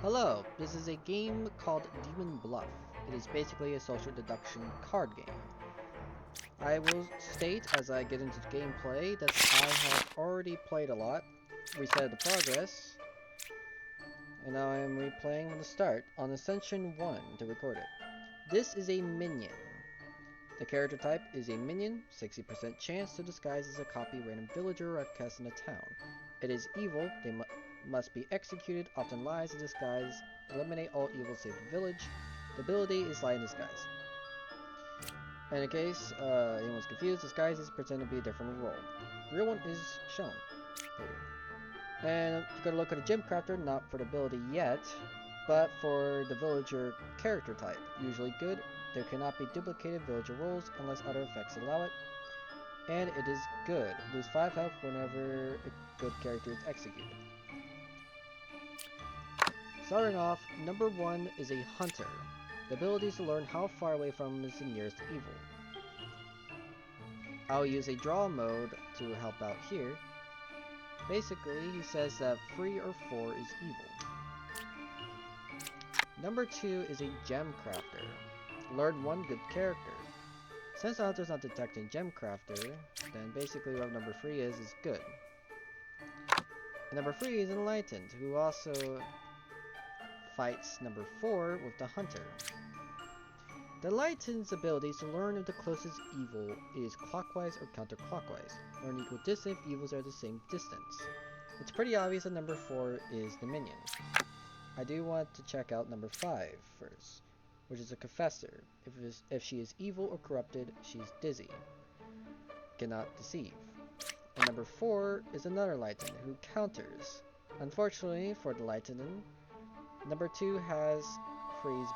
Hello, this is a game called Demon Bluff. It is basically a social deduction card game. I will state as I get into the gameplay that I have already played a lot, reset the progress, and now I am replaying from the start on Ascension 1 to record it. This is a minion. The character type is a minion, 60% chance to disguise as a copy random villager or outcast in a town. It is evil, they must be executed, often lies in disguise, eliminate all evil save the village. The ability is lie in disguise. In case anyone's confused, disguise is pretend to be a different role. The real one is shown later. And you gotta look at a gem crafter, not for the ability yet, but for the villager character type. Usually good, there cannot be duplicated villager roles unless other effects allow it. And it is good. Lose 5 health whenever a good character is executed. Starting off, number 1 is a hunter. The ability is to learn how far away from is the nearest evil. I'll use a draw mode to help out here. Basically, he says that 3 or 4 is evil. Number 2 is a gem crafter. Learn 1 good character. Since the hunter's not detecting gem crafter, then basically what number 3 is good. And number 3 is enlightened, who also fights number 4 with the hunter. The enlightened's ability is to learn if the closest evil is clockwise or counterclockwise, or an equal distance if evils are the same distance. It's pretty obvious that number 4 is the minion. I do want to check out number 5 first, which is a confessor. If she is evil or corrupted, she's dizzy, cannot deceive. And number 4 is another enlightened who counters. Unfortunately for the enlightened, number 2 has freeze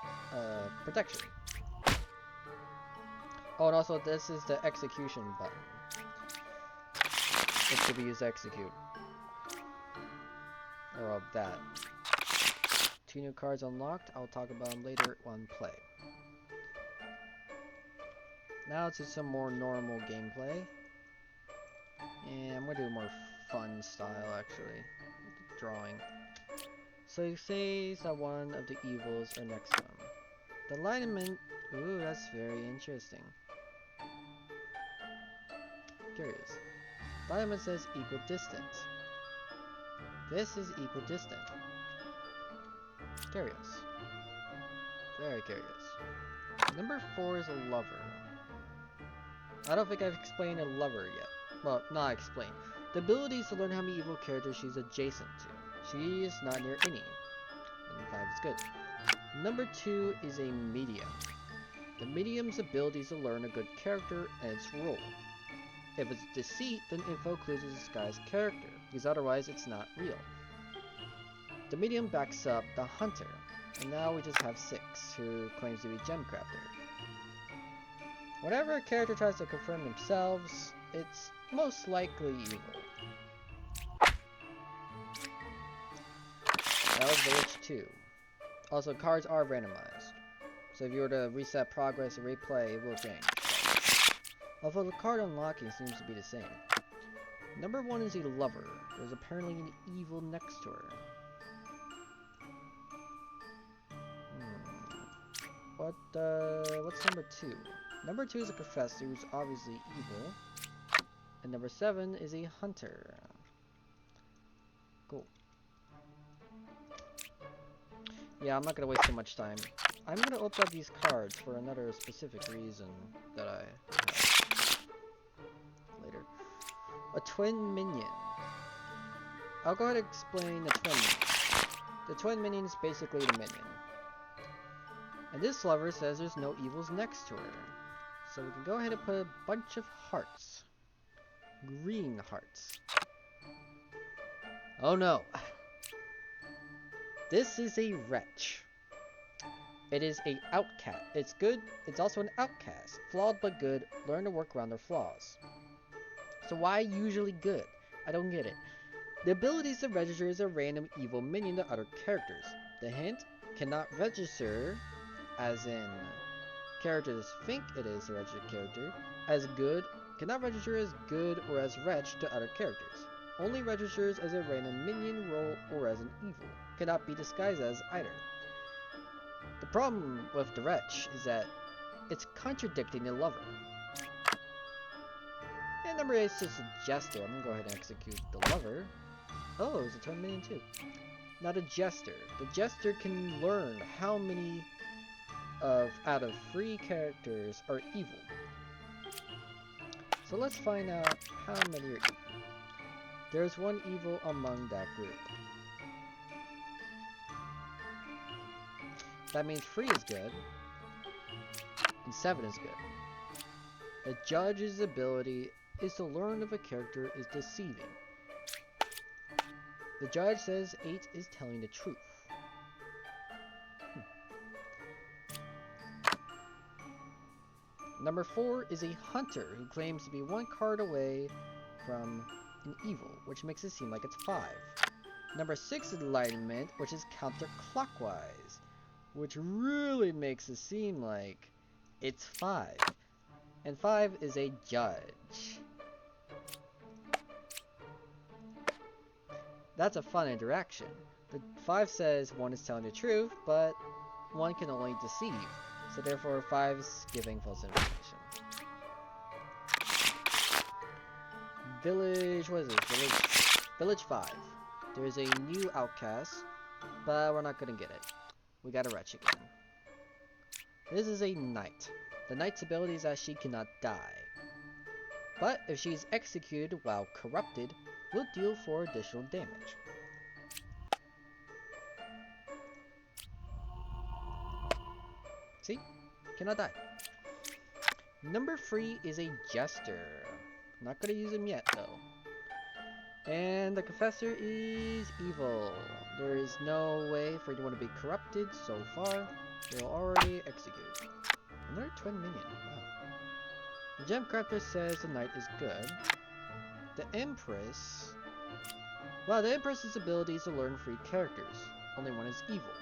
protection. Oh, and also this is the execution button. It should be used to execute. Or that. 2 new cards unlocked. I'll talk about them later on play. Now it's just some more normal gameplay. And I'm gonna do a more fun style actually. Drawing. So he says that one of the evils are next to him. The alignment, ooh, that's very interesting. Curious. The alignment says equal distant. This is equal distant. Curious. Very curious. Number 4 is a lover. I don't think I've explained a lover yet. Well, not explained. The ability is to learn how many evil characters she's adjacent to. She is not near any. And 5 is good. Number 2 is a medium. The medium's ability is to learn a good character and its role. If it's deceit, then info includes a disguised character, because otherwise it's not real. The medium backs up the hunter, and now we just have 6, who claims to be gem crafter. Whenever a character tries to confirm themselves, it's most likely evil. That was village 2. Also, cards are randomized, so if you were to reset progress and replay, it will change. Although the card unlocking seems to be the same. Number 1 is a lover. There's apparently an evil next to her. What's number 2? Number 2 is a professor who's obviously evil. And number 7 is a hunter. Cool. Yeah, I'm not gonna waste too much time. I'm gonna open up these cards for another specific reason that I have later. A twin minion. I'll go ahead and explain the twin minion. The twin minion is basically the minion. And this lover says there's no evils next to her. So we can go ahead and put a bunch of hearts. Green hearts. Oh no. This is a wretch. It is a outcast. It's good. It's also an outcast. Flawed but good. Learn to work around their flaws. So why usually good? I don't get it. The abilities to register as a random evil minion to other characters. The hint cannot register as in characters think it is a registered character as good, cannot register as good or as wretch to other characters. Only registers as a random minion role or as an evil. Cannot be disguised as either. The problem with the wretch is that it's contradicting the lover. And number 8 is just a jester. I'm gonna go ahead and execute the lover. Oh, it's a turn minion too. Now the jester. The jester can learn how many out of 3 characters are evil. So let's find out how many are evil. There's 1 evil among that group. That means 3 is good, and 7 is good. The judge's ability is to learn if a character is deceiving. The judge says 8 is telling the truth. Number 4 is a hunter who claims to be 1 card away from an evil, which makes it seem like it's 5. Number 6 is enlightenment, which is counterclockwise, which really makes it seem like it's 5. And 5 is a judge. That's a fun interaction. The 5 says 1 is telling the truth, but 1 can only deceive. So therefore 5 is giving false information. Village, what is this? Village 5. There is a new outcast, but we're not gonna get it. We got a wretch again. This is a knight. The knight's ability is that she cannot die. But if she is executed while corrupted, will deal 4 additional damage. See? Cannot die. Number 3 is a jester. Not gonna use him yet though. And the confessor is evil. There is no way for anyone to be corrupted so far. They're already executed. Another twin minion. Wow. The gem crafter says the knight is good. The empress. Well, the empress's ability is to learn 3 characters. Only 1 is evil.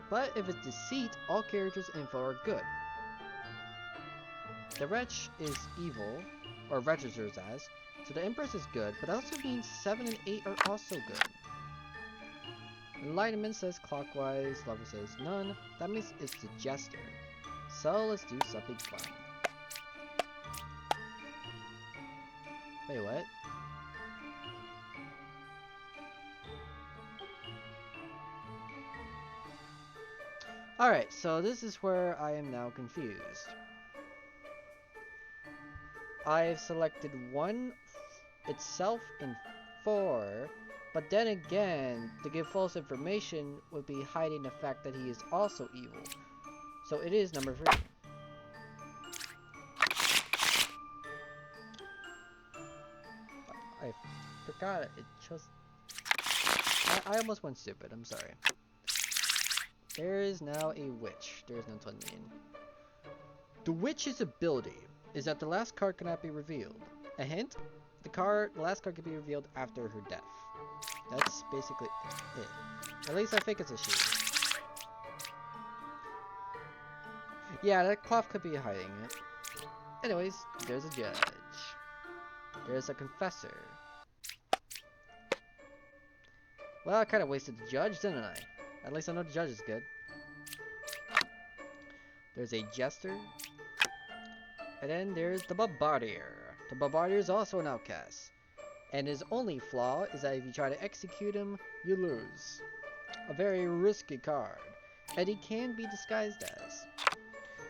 But if it's deceit, all characters info are good. The wretch is evil, or registers as, so the empress is good, but that also means 7 and 8 are also good. Enlightenment says clockwise, lover says none. That means it's the jester. So let's do something fun. Wait, what? Alright, so this is where I am now confused. I've selected 1 itself and 4, but then again, to give false information would be hiding the fact that he is also evil. So it is number 3. I forgot it chose... I almost went stupid, I'm sorry. There is now a witch. There is no twin minion. The witch's ability is that the last card cannot be revealed. A hint? The last card can be revealed after her death. That's basically it. At least I think it's a she. Yeah, that cloth could be hiding it. Anyways, there's a judge. There's a confessor. Well, I kind of wasted the judge, didn't I? At least I know the judge is good. There's a jester. And then there's the Bombardier. The Bombardier is also an outcast. And his only flaw is that if you try to execute him, you lose. A very risky card. And he can be disguised as.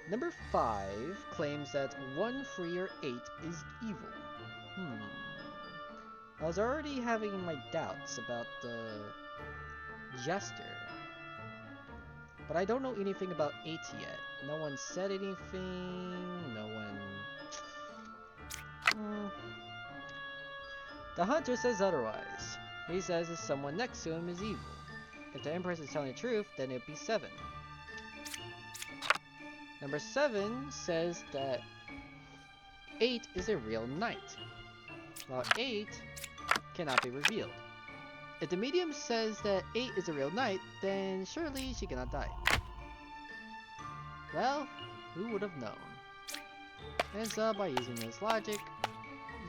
Number 5 claims that 1, 3, or 8 is evil. I was already having my doubts about the jester. But I don't know anything about 8 yet. No one said anything. No one... The hunter says otherwise. He says that someone next to him is evil. If the empress is telling the truth, then it'd be 7. Number 7 says that 8 is a real knight, while 8 cannot be revealed. If the medium says that 8 is a real knight, then surely she cannot die. Well, who would have known? And so by using this logic,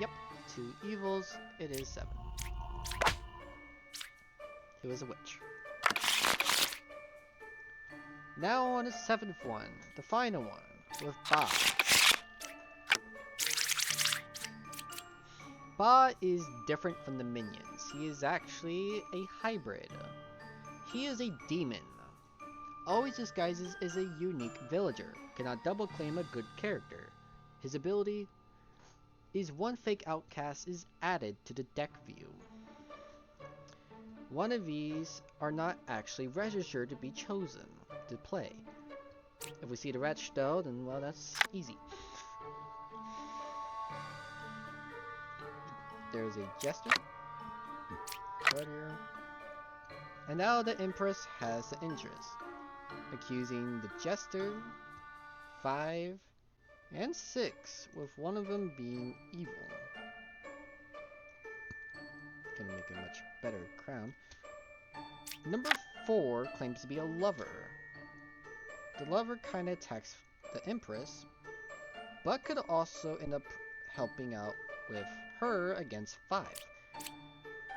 yep, two evils, it is 7. It was a witch. Now on the 7th one, the final one, with Ba. Ba is different from the minions. He is actually a hybrid. He is a demon. Always disguises as a unique villager. Cannot double claim a good character. His ability is one fake outcast is added to the deck view. One of these are not actually registered to be chosen to play. If we see the wretch though, then well, that's easy. There's a jester. Right here. And now the Empress has the interest, accusing the jester, 5, and 6, with one of them being evil. Gonna make a much better crown. Number 4 claims to be a lover. The lover kinda attacks the Empress, but could also end up helping out with her against 5.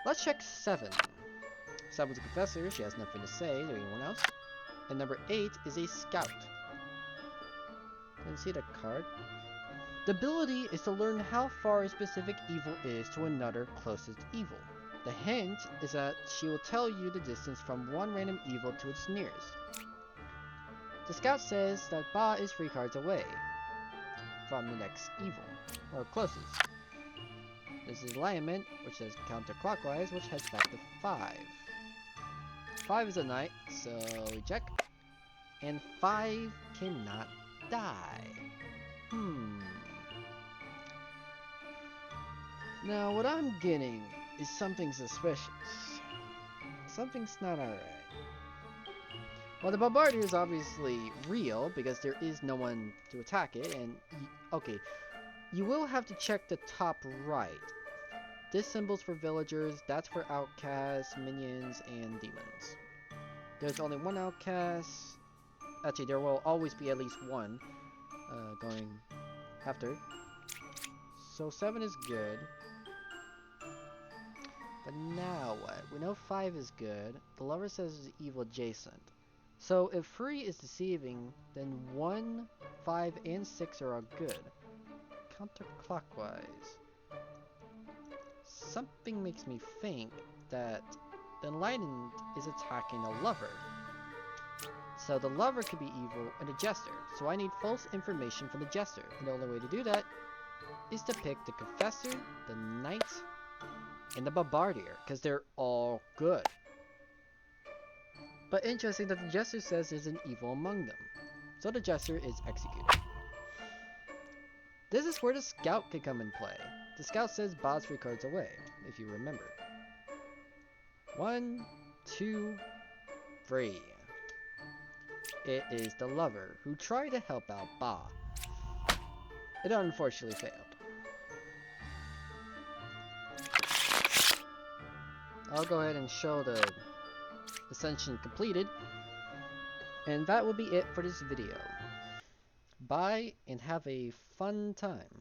Let's check 7. 7's a confessor, she has nothing to say to anyone else. And number 8 is a scout. Can you see the card? The ability is to learn how far a specific evil is to another closest evil. The hint is that she will tell you the distance from one random evil to its nearest. The scout says that Ba is 3 cards away from the next evil, or closest. This is alignment, which says counterclockwise, which heads back to 5. 5 is a knight, so we check. And 5 cannot die. Now what I'm getting is something suspicious. Something's not alright. Well, the Bombardier is obviously real because there is no one to attack it, and okay, you will have to check the top right. This symbol's for villagers, that's for outcasts, minions, and demons. There's only one outcast. Actually, there will always be at least one going after. So 7 is good. But now what? We know 5 is good. The lover says it's evil adjacent. So if 3 is deceiving, then 1, 5, and 6 are all good. Counterclockwise. Something makes me think that the Enlightened is attacking the lover. So the lover could be evil and a jester. So I need false information from the jester. And the only way to do that is to pick the confessor, the knight, and the bombardier, because they're all good. But interesting that the jester says there's an evil among them. So the jester is executed. This is where the scout can come in play. The scout says Ba's 3 cards away, if you remember. 1, 2, 3. It is the lover who tried to help out Ba. It unfortunately failed. I'll go ahead and show the Ascension completed. And that will be it for this video. Bye and have a fun time.